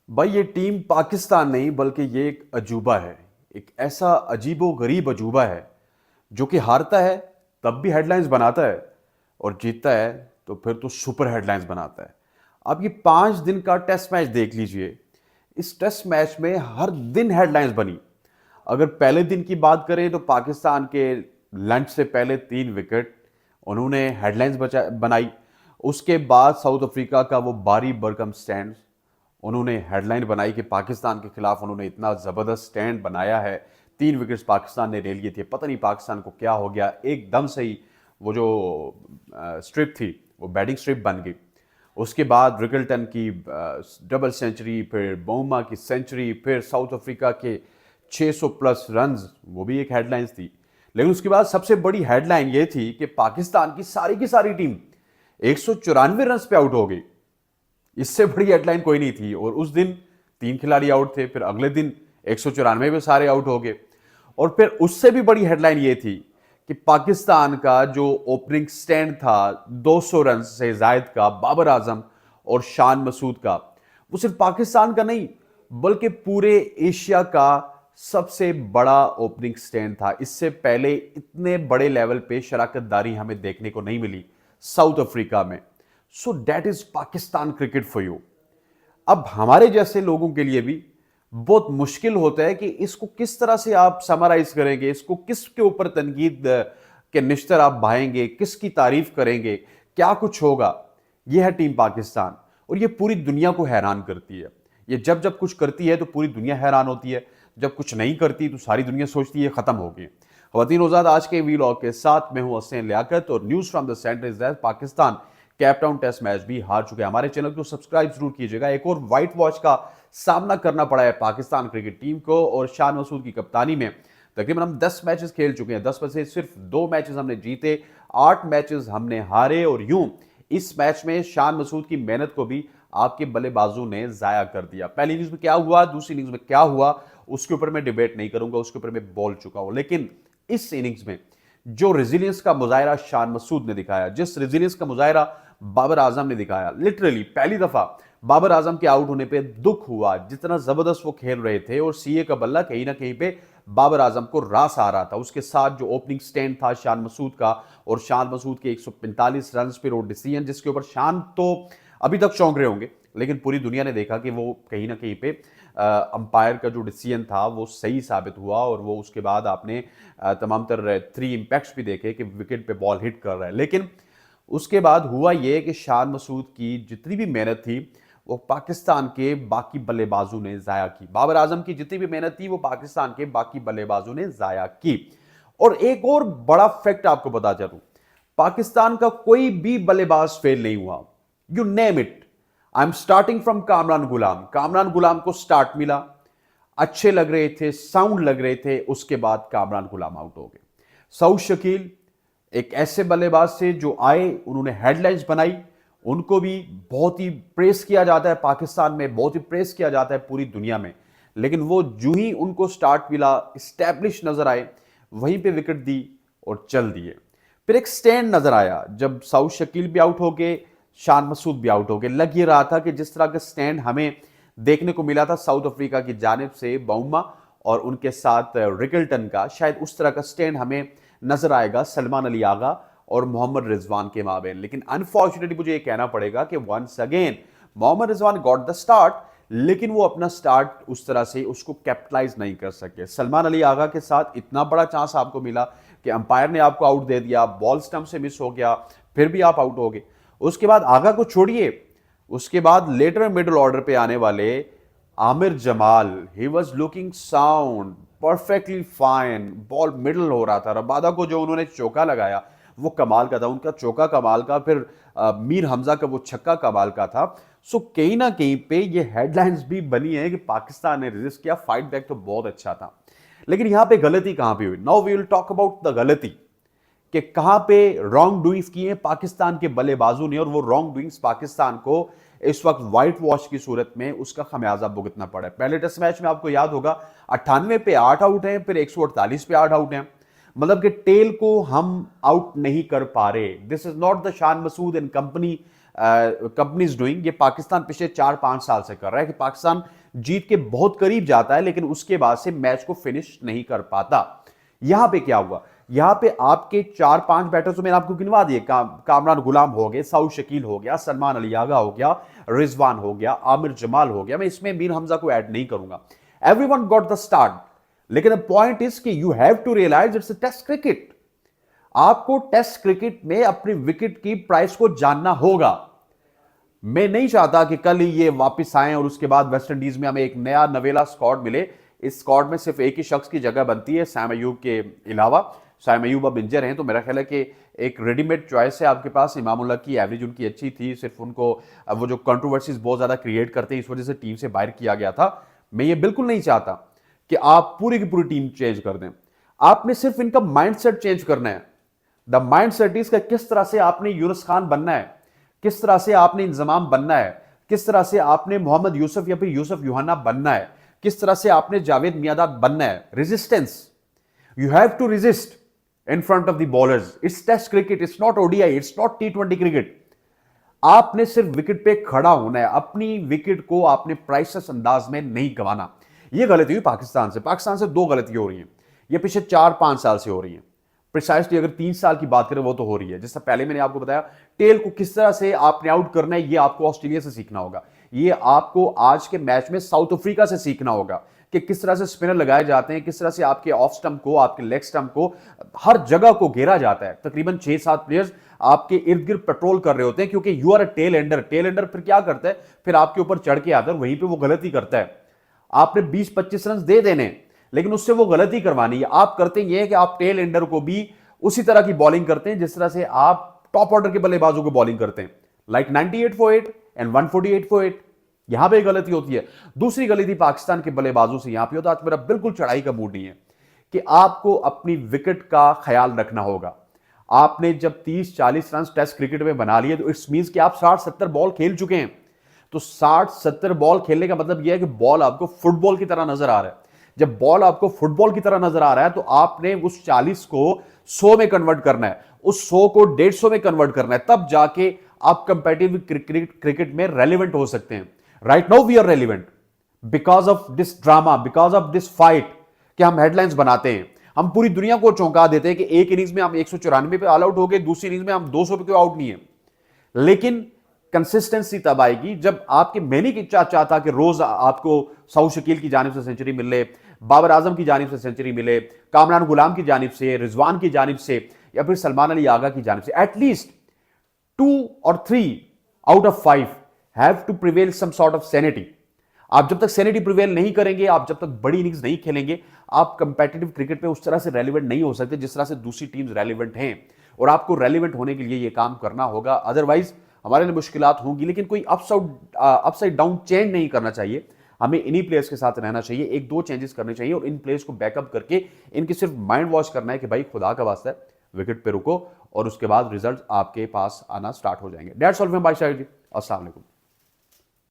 भाई ये टीम पाकिस्तान नहीं बल्कि ये एक अजूबा है। एक ऐसा अजीबो गरीब अजूबा है जो कि हारता है तब भी हेडलाइंस बनाता है और जीतता है तो फिर तो सुपर हेडलाइंस बनाता है। आप ये 5 दिन का टेस्ट मैच देख लीजिए। इस टेस्ट मैच में हर दिन हेडलाइंस बनी। अगर पहले दिन की बात करें तो पाकिस्तान के लंच से पहले 3 विकेट उन्होंने हेडलाइंस बनाई। उसके बाद साउथ अफ्रीका का वो बारी बरकम स्टैंड उन्होंने हेडलाइन बनाई कि पाकिस्तान के खिलाफ उन्होंने इतना जबरदस्त स्टैंड बनाया है। 3 विकेट्स पाकिस्तान ने ले लिए थे, पता नहीं पाकिस्तान को क्या हो गया, एकदम से ही वो जो स्ट्रिप थी वो बैटिंग स्ट्रिप बन गई। उसके बाद रिकल्टन की डबल सेंचुरी, फिर बोमा की सेंचुरी, फिर साउथ अफ्रीका के 600 प्लस रन्स, वो भी एक हेडलाइंस थी। लेकिन उसके बाद सबसे बड़ी हेडलाइन ये थी कि पाकिस्तान की सारी टीम 194 रन पे आउट हो गई। इससे बड़ी हेडलाइन कोई नहीं थी। और उस दिन 3 खिलाड़ी आउट थे, फिर अगले दिन 194 में सारे आउट हो गए। और फिर उससे भी बड़ी हेडलाइन ये थी कि पाकिस्तान का जो ओपनिंग स्टैंड था 200 रन से जायद का, बाबर आजम और शान मसूद का, वो सिर्फ पाकिस्तान का नहीं बल्कि पूरे एशिया का सबसे बड़ा ओपनिंग स्टैंड था। इससे पहले इतने बड़े लेवल पे शराकतदारी हमें देखने को नहीं मिली साउथ अफ्रीका में। So that is Pakistan cricket for you. अब हमारे जैसे लोगों के लिए भी बहुत मुश्किल होता है कि इसको किस तरह से आप समराइज करेंगे, इसको किसके ऊपर तनकीद के निश्तर आप बहाएंगे, किसकी तारीफ करेंगे, क्या कुछ होगा। यह है टीम पाकिस्तान और यह पूरी दुनिया को हैरान करती है। ये जब जब कुछ करती है तो पूरी दुनिया हैरान होती है, जब कुछ नहीं करती तो सारी दुनिया सोचती है खत्म हो गई। खवातीन उज़ाद, आज के वीलॉग के साथ मैं हूं हसैन लियाकत और news from the centre is that Pakistan Cape Town test match भी हार चुके हैं। हमारे चैनल को सब्सक्राइब जरूर कीजिएगा। एक और व्हाइट वॉच का सामना करना पड़ा है पाकिस्तान क्रिकेट टीम को और शान मसूद की कप्तानी में। तकरीबन हम 10 मैचेस खेल चुके हैं, 10 में से सिर्फ 2 मैचेस हमने जीते, 8 मैचेस हमने हारे। और यूं इस मैच में शान मसूद की मेहनत को भी आपके बल्लेबाजों ने जाया कर दिया। पहली इनिंग्स में क्या हुआ, दूसरी इनिंग्स में क्या हुआ, उसके ऊपर मैं डिबेट नहीं करूंगा, उसके ऊपर मैं बोल चुका हूं। लेकिन इस इनिंग्स में जो रेजिलियंस का मुजाहरा शान मसूद ने दिखाया, जिस रेजिलियंस का मुजाहरा बाबर आजम ने दिखाया, लिटरली पहली दफा बाबर आजम के आउट होने पे दुख हुआ। जितना जबरदस्त वो खेल रहे थे और सीए का बल्ला कहीं ना कहीं पे बाबर आजम को रास आ रहा था। उसके साथ जो ओपनिंग स्टैंड था शान मसूद का, और शान मसूद के 145 रन पे रोड डिसीजन, जिसके ऊपर शान तो अभी तक चौंक रहे होंगे, लेकिन पूरी दुनिया ने देखा कि वो कहीं ना कहीं पे अंपायर का जो डिसीजन था वो सही साबित हुआ। और वो उसके बाद आपने तमाम तर 3 इंपैक्ट्स भी देखे कि विकेट पे बॉल हिट कर रहा है। लेकिन उसके बाद हुआ यह कि शान मसूद की जितनी भी मेहनत थी वो पाकिस्तान के बाकी बल्लेबाजों ने जाया की। बाबर आजम की जितनी भी मेहनत थी वो पाकिस्तान के बाकी बल्लेबाजों ने जाया की। और एक और बड़ा फैक्ट आपको बता चलूं, पाकिस्तान का कोई भी बल्लेबाज फेल नहीं हुआ। You name it. I am starting from Kamran Ghulam. Kamran Ghulam को स्टार्ट मिला, अच्छे लग रहे थे, साउंड लग रहे थे, उसके बाद कामरान गुलाम आउट हो गए। सऊद शकील एक ऐसे बल्लेबाज थे जो आए, उन्होंने हेडलाइंस बनाई, उनको भी बहुत ही प्रेस किया जाता है पाकिस्तान में, बहुत ही प्रेस किया जाता है पूरी दुनिया में। लेकिन वो जो ही उनको स्टार्ट मिला, स्टैब्लिश नजर आए, वहीं पे विकेट दी और चल दिए। फिर एक स्टैंड नजर आया जब सऊद शकील भी आउट हो गए, शान मसूद भी आउट हो गए। लग ये रहा था कि जिस तरह का स्टैंड हमें देखने को मिला था साउथ अफ्रीका की जानिब से बाउमा और उनके साथ रिकल्टन का, शायद उस तरह का स्टैंड हमें नजर आएगा सलमान अली आगा और मोहम्मद रिजवान के माबेन। लेकिन अनफॉर्चुनेटली मुझे ये कहना पड़ेगा कि once again Mohammad Rizwan got the start, लेकिन वो अपना स्टार्ट उस तरह से उसको कैपिटलाइज नहीं कर सके। सलमान अली आगा के साथ इतना बड़ा चांस आपको मिला कि अंपायर ने आपको आउट दे दिया, बॉल स्टंप से मिस हो गया, फिर भी आप आउट हो गए। उसके बाद आगा को छोड़िए, उसके बाद लेटर मिडिल ऑर्डर पे आने वाले Aamir Jamal, he was looking sound perfectly fine, ball middle हो रहा था। रबादा को जो उन्होंने चौका लगाया वो कमाल का था, उनका चौका कमाल का, फिर मीर हमजा का वो छक्का कमाल का था। सो कहीं ना कहीं पे ये हेडलाइंस भी बनी है कि पाकिस्तान ने रेजिस्ट किया, फाइट बैक तो बहुत अच्छा था। लेकिन यहां पे गलती कहां पे हुई? Now we will talk about the गलती कि कहां पे रॉन्ग डूइंग्स किए पाकिस्तान के बल्लेबाजों ने, और वो रॉन्ग डूइंग्स पाकिस्तान को इस वक्त व्हाइट वॉश की सूरत में उसका खमियाजा भुगतना पड़ा है। पहले टेस्ट मैच में आपको याद होगा 98 पे 8 आउट हैं, फिर 148 पे 8 आउट हैं। मतलब कि टेल को हम आउट नहीं कर पा रहे। This is not the Shan Masood and company company is doing, ये पाकिस्तान पिछले 4-5 साल से कर रहा है कि पाकिस्तान जीत के बहुत करीब जाता है लेकिन उसके बाद से मैच को फिनिश नहीं कर पाता। यहां पे क्या हुआ, यहां पे आपके 4-5 बैटर्स तो मैंने आपको गिनवा दिए, कामरान गुलाम हो गए, सऊद शकील हो गया, सलमान अली आगा हो गया, रिजवान हो गया, आमिर जमाल हो गया, मैं इसमें मीर हमजा को ऐड नहीं करूंगा। एवरीवन गॉट द स्टार्ट, लेकिन द पॉइंट इज कि you have to realise it's a test cricket. आपको टेस्ट क्रिकेट में अपनी विकेट की प्राइस को जानना होगा। मैं नहीं चाहता कि कल ही ये वापस आए और उसके बाद वेस्ट इंडीज में हमें एक नया नवेला स्क्वाड मिले। इस स्क्वाड में सिर्फ एक ही शख्स की जगह बनती है सैम अयूब के अलावा। सैम अयूब अब इंजर हैं, तो मेरा ख्याल है कि एक रेडीमेड चॉइस है आपके पास। इमामुल्लाह की एवरेज उनकी अच्छी थी, सिर्फ उनको वो जो कंट्रोवर्सीज बहुत ज्यादा क्रिएट करते हैं इस वजह से टीम से बाहर किया गया था। मैं ये बिल्कुल नहीं चाहता कि आप पूरी की पूरी टीम चेंज कर दें। आपने सिर्फ इनका माइंडसेट चेंज करना है। द माइंडसेट इज किस तरह से आपने यूनुस खान बनना है, किस तरह से आपने इंजमाम बनना है, किस तरह से आपने मोहम्मद यूसुफ या फिर यूसुफ यूहाना बनना है, किस तरह से आपने जावेद मियादाद बनना है। Resistance, you have to resist in front of the bowlers. It's test cricket, it's not ODI, it's not टी20 क्रिकेट। आपने सिर्फ विकेट पे खड़ा होना है, अपनी विकेट को आपने प्राइसलेस अंदाज में नहीं गंवाना। यह गलती हुई पाकिस्तान से। पाकिस्तान से दो गलतियां हो रही हैं, ये पिछले 4-5 साल से हो रही हैं। प्रिसाइसली अगर 3 साल की बात करें वो तो हो रही है। जिससे पहले मैंने आपको बताया टेल को किस तरह से आपने आउट करना है, ये आपको ऑस्ट्रेलिया से सीखना होगा। ये आपको आज के मैच में साउथ अफ्रीका से सीखना होगा कि किस तरह से स्पिनर लगाए जाते हैं, किस तरह से आपके ऑफ स्टंप को, आपके लेग स्टंप को, हर जगह को घेरा जाता है। तकरीबन 6-7 प्लेयर्स आपके इर्द गिर्द पेट्रोल कर रहे होते हैं क्योंकि you are a tail ender. Tail ender फिर क्या करता है, फिर आपके ऊपर चढ़ के आता है, वहीं पे वो गलती करता है। आपने 20-25 रन दे देने लेकिन उससे वो गलती करवानी है। आप करते ये है कि आप टेल एंडर को भी उसी तरह की बॉलिंग करते हैं जिस तरह से आप टॉप ऑर्डर के बल्लेबाजों को बॉलिंग करते हैं, लाइक 98 फॉर 8 एंड 148 फॉर 8। यहां पे गलती होती है। दूसरी गलती पाकिस्तान के बल्लेबाजों से यहां पे होता है, आज मेरा बिल्कुल चढ़ाई का मूड नहीं है, कि आपको अपनी विकेट का ख्याल रखना होगा। आपने जब 30-40 रन टेस्ट क्रिकेट में बना लिए तो इट्स मींस कि आप 60-70 बॉल खेल चुके हैं। तो 60-70 बॉल खेलने का मतलब यह है कि बॉल आपको फुटबॉल की तरह नजर आ रहा है। जब बॉल आपको फुटबॉल की तरह नजर आ रहा है तो आपने उस 40 को 100 में कन्वर्ट करना है, उस 100 को 150 में कन्वर्ट करना है, तब जाके आप कंपेटिटिव क्रिकेट में रेलिवेंट हो सकते हैं। Right now we are relevant because of this drama, because of this fight कि हम हेडलाइंस बनाते हैं, हम पूरी दुनिया को चौंका देते हैं कि एक इनिंग्स में हम 194 पे ऑल आउट हो गए, दूसरी इनिंग्स में हम 200 पे कोई आउट नहीं है। लेकिन कंसिस्टेंसी तब आएगी जब आपके, मैंने की चाहता कि रोज आपको सऊद शकील की जानिब से सेंचुरी मिले, बाबर आजम की जानिब से सेंचुरी मिले, कामरान गुलाम की जानिब से, रिजवान की जानिब से, या फिर सलमान अली आगा की जानिब से। एटलीस्ट 2 और 3 out of 5 have to prevail some sort of sanity. आप जब तक सैनिटी प्रिवेल नहीं करेंगे, आप जब तक बड़ी इनिंग्स नहीं खेलेंगे, आप कंपेटिटिव क्रिकेट में उस तरह से रेलिवेंट नहीं हो सकते जिस तरह से दूसरी टीम्स रेलिवेंट हैं। और आपको रेलिवेंट होने के लिए यह काम करना होगा, अदरवाइज हमारे लिए मुश्किलात होंगी। लेकिन कोई अपसाइड डाउन चेंज नहीं करना चाहिए, हमें इन्हीं प्लेयर्स के साथ रहना चाहिए। 1-2 चेंजेस करने चाहिए और इन प्लेयर्स को बैकअप करके इनकी सिर्फ माइंड वॉश करना है कि भाई खुदा का वास्ता है विकेट पे रुको, और उसके बाद रिजल्ट आपके पास आना स्टार्ट हो जाएंगे। That's all from my side. अस्सलाम वालेकुम।